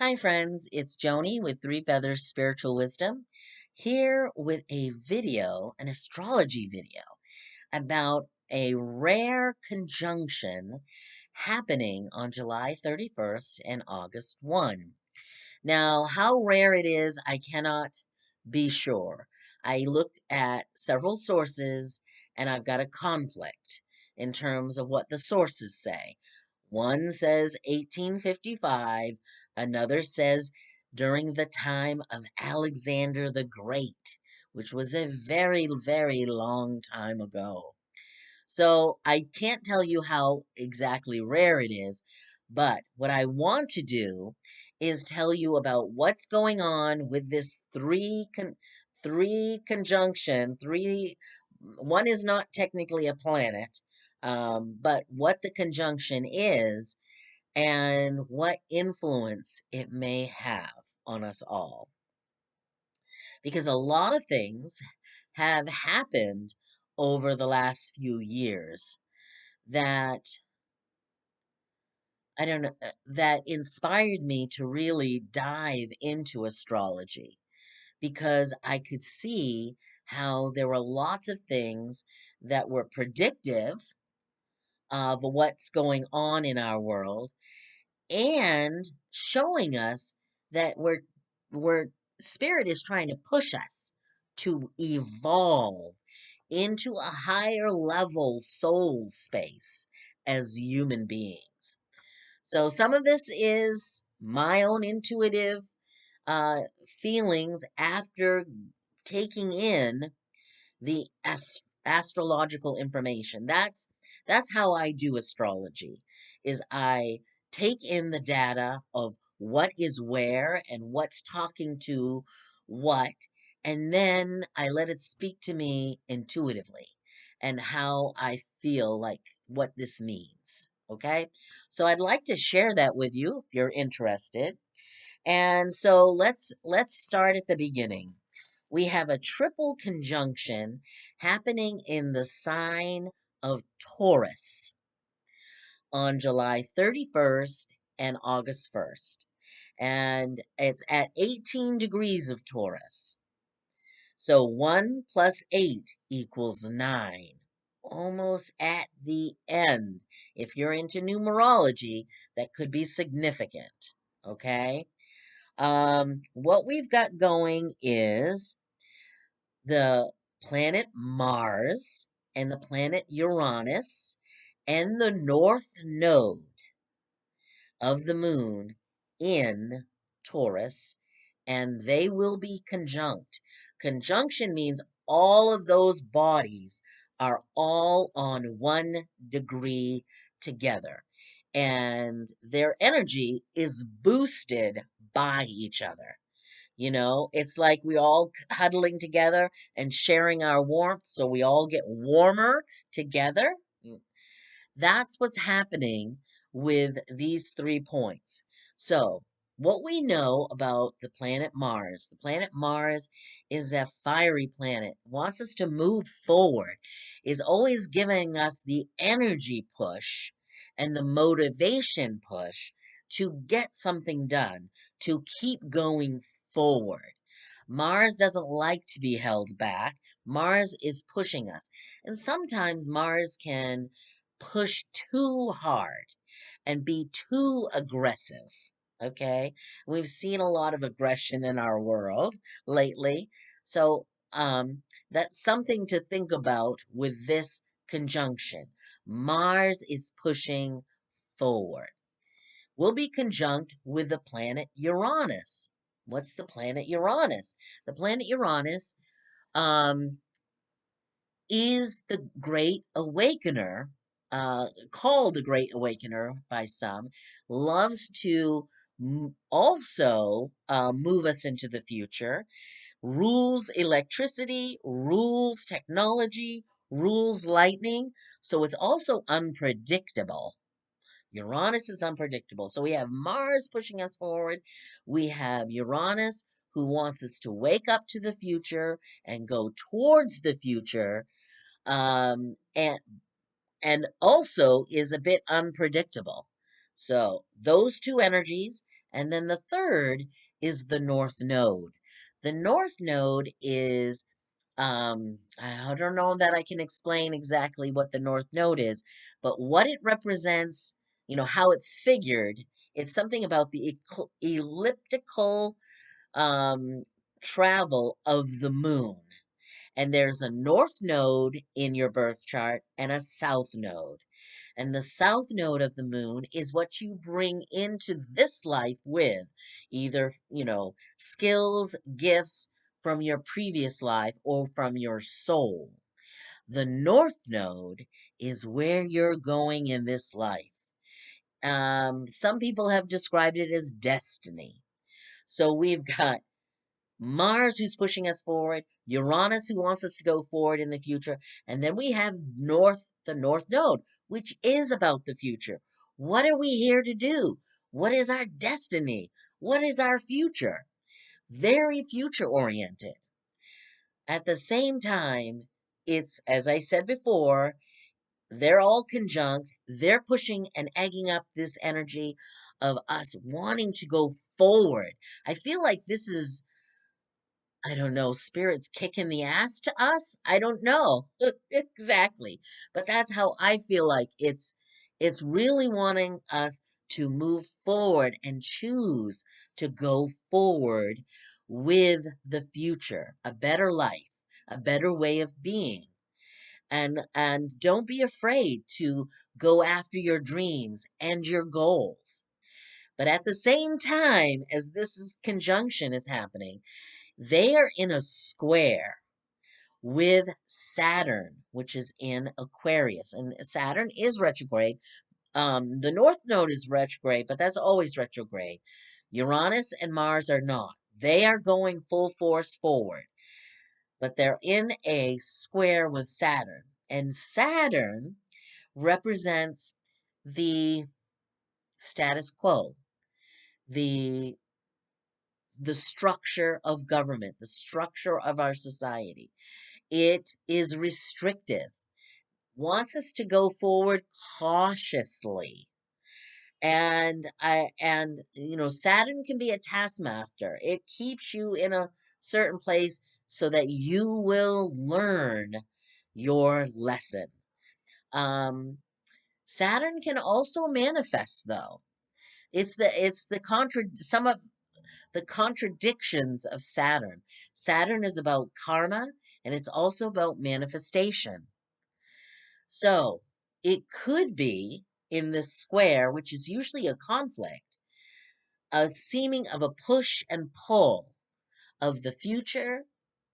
Hi, friends. It's Joni with Three Feathers Spiritual Wisdom, here with a video, an astrology video, about a rare conjunction happening on July 31st and August 1. Now, how rare it is, I cannot be sure. I looked at several sources and I've got a conflict in terms of what the sources say. One says 1855, another says during the time of Alexander the Great, which was a very, very long time ago. So I can't tell you how exactly rare it is, but what I want to do is tell you about what's going on with this three conjunction. One is not technically a planet, but what the conjunction is and what influence it may have on us all. Because a lot of things have happened over the last few years that I don't know that inspired me to really dive into astrology because I could see how there were lots of things that were predictive of what's going on in our world and showing us that we're spirit is trying to push us to evolve into a higher level soul space as human beings. So some of this is my own intuitive uh, feelings after taking in the astrological information. That's how I do astrology. Is I take in the data of what is where and what's talking to what, and then I let it speak to me intuitively and how I feel like what this means. Okay? So I'd like to share that with you if you're interested. And so let's start at the beginning. We have a triple conjunction happening in the sign of Taurus on July 31st and August 1st. And it's at 18 degrees of Taurus. So 1 plus 8 equals 9. Almost at the end. If you're into numerology, that could be significant. Okay? What we've got going is the planet Mars and the planet Uranus and the north node of the moon in Taurus, and they will be conjunct. Conjunction means all of those bodies are all on 1 degree together, and their energy is boosted by each other. It's like we all huddling together and sharing our warmth so we all get warmer together. That's what's happening with these 3 points. So, what we know about the planet Mars is that fiery planet, wants us to move forward, is always giving us the energy push and the motivation push to get something done, to keep going forward. Mars doesn't like to be held back. Mars is pushing us. And sometimes Mars can push too hard and be too aggressive. Okay. We've seen a lot of aggression in our world lately. So, that's something to think about with this conjunction. Mars is pushing forward. Will be conjunct with the planet Uranus. What's the planet Uranus? The planet Uranus, um, is the Great Awakener, called the Great Awakener by some, loves to also move us into the future, rules electricity, rules technology, rules lightning, so it's also unpredictable. Uranus is unpredictable. So we have Mars pushing us forward. We have Uranus who wants us to wake up to the future and go towards the future, um, and and also is a bit unpredictable. So those two energies, And then the third is the North Node. The North Node is, I don't know that I can explain exactly what the North Node is, but what it represents, how it's figured, it's something about the elliptical um, travel of the moon. And there's a north node in your birth chart and a south node. And the south node of the moon is what you bring into this life with either, skills, gifts from your previous life or from your soul. The north node is where you're going in this life. Some people have described it as destiny. So we've got Mars, who's pushing us forward, Uranus, who wants us to go forward in the future, and then we have the North Node, which is about the future. What are we here to do? What is our destiny? What is our future? Very future oriented. At the same time, it's, as I said before, they're all conjunct. They're pushing and egging up this energy of us wanting to go forward. I feel like this is, I don't know, spirits kicking the ass to us? I don't know exactly. But that's how I feel like it's really wanting us to move forward and choose to go forward with the future, a better life, a better way of being. And don't be afraid to go after your dreams and your goals. But at the same time as conjunction is happening, they are in a square with Saturn, which is in Aquarius. And Saturn is retrograde. The North Node is retrograde, but that's always retrograde. Uranus and Mars are not. They are going full force forward, but they're in a square with Saturn. And Saturn represents the status quo, the the structure of government, the structure of our society. It is restrictive, wants us to go forward cautiously. And Saturn can be a taskmaster. It keeps you in a certain place so that you will learn your lesson. Um, Saturn can also manifest though. It's the some of the contradictions of Saturn. Saturn is about karma and it's also about manifestation. So it could be in this square, which is usually a conflict, a seeming of a push and pull of the future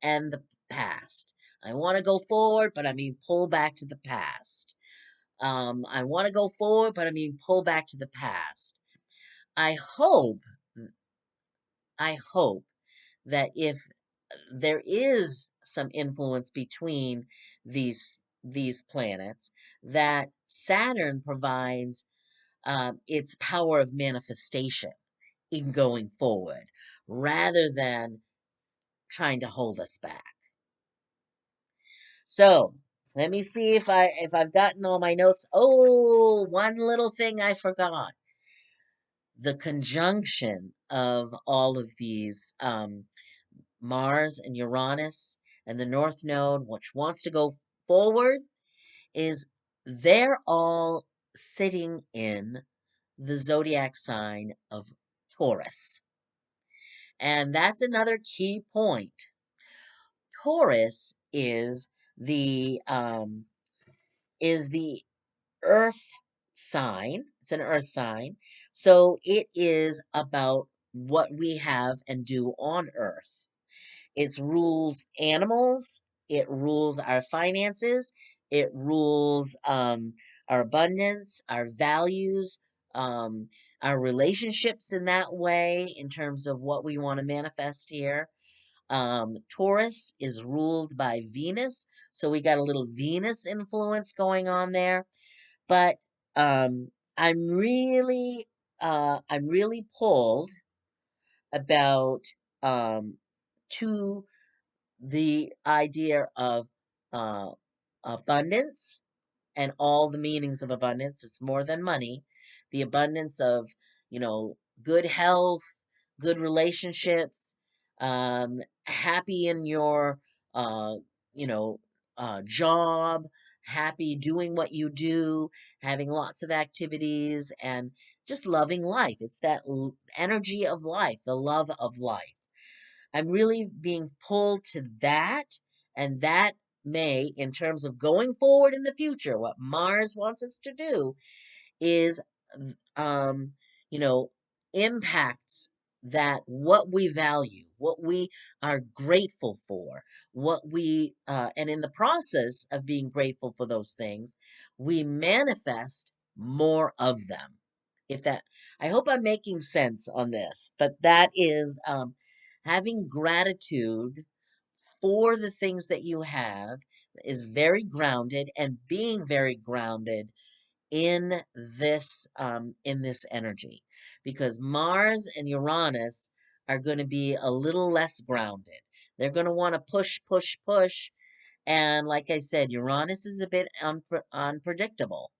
and the past. I want to go forward, but I mean pull back to the past. I want to go forward, but I mean pull back to the past. I hope, I hope that if there is some influence between these planets, that Saturn provides its power of manifestation in going forward, rather than trying to hold us back. So let me see if I've gotten all my notes. Oh, one little thing I forgot: the conjunction of all of these. Mars and Uranus and the North Node, which wants to go forward, is they're all sitting in the zodiac sign of Taurus. And that's another key point. Taurus is the earth sign. It's an earth sign. So it is about what we have and do on earth. It rules animals. It rules our finances. It rules our abundance, our values, um, our relationships in that way, in terms of what we want to manifest here. Taurus is ruled by Venus, so we got a little Venus influence going on there. But um, I'm really pulled about um, two the idea of uh, abundance and all the meanings of abundance. It's more than money. The abundance of, you know, good health, good relationships, happy in your, uh, you know, job, happy doing what you do, having lots of activities, and just loving life. It's that energy of life, the love of life. I'm really being pulled to that, and that may, in terms of going forward in the future, what Mars wants us to do is, um, you know, impacts that what we value, what we are grateful for, and in the process of being grateful for those things, we manifest more of them. If that, I hope I'm making sense on this, but that is, having gratitude for the things that you have is very grounded, and being very grounded in this energy, because Mars and Uranus are going to be a little less grounded. They're going to want to push, push, push, and like I said, Uranus is a bit unpredictable.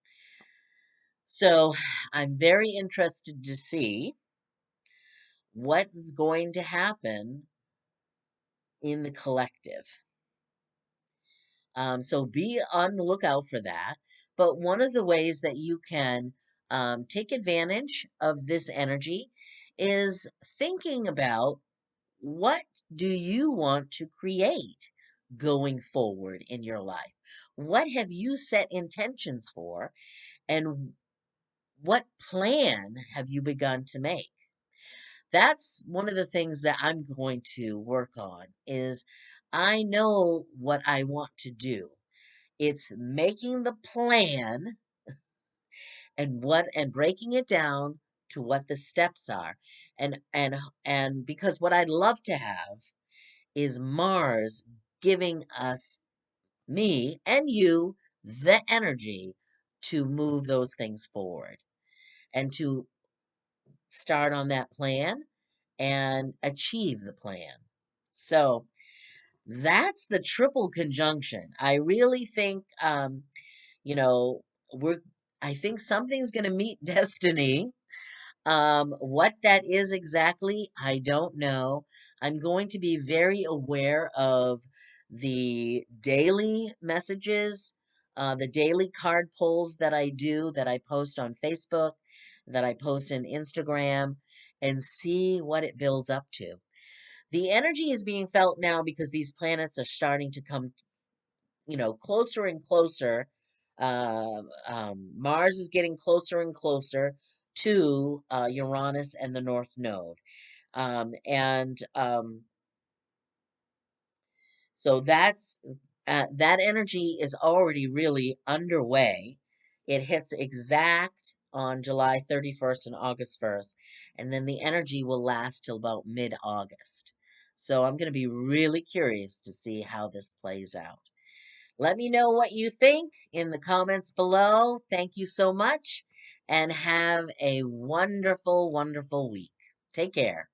So I'm very interested to see what's going to happen in the collective. So be on the lookout for that. But one of the ways that you can take advantage of this energy is thinking about, what do you want to create going forward in your life? What have you set intentions for? And what plan have you begun to make? That's one of the things that I'm going to work on, is I know what I want to do. It's making the plan, and breaking it down to what the steps are. And because what I'd love to have is Mars giving us, me and you, the energy to move those things forward, and to start on that plan and achieve the plan. So that's the triple conjunction. I really think, you know, we're, I think something's going to meet destiny. What that is exactly, I don't know. I'm going to be very aware of the daily messages, the daily card pulls that I do, that I post on Facebook, that I post in Instagram, and see what it builds up to. The energy is being felt now because these planets are starting to come, closer and closer. Mars is getting closer and closer to Uranus and the North Node. And so that energy is already really underway. It hits exact on July 31st and August 1st, and then the energy will last till about mid-August. So I'm going to be really curious to see how this plays out. Let me know what you think in the comments below. Thank you so much, and have a wonderful, wonderful week. Take care.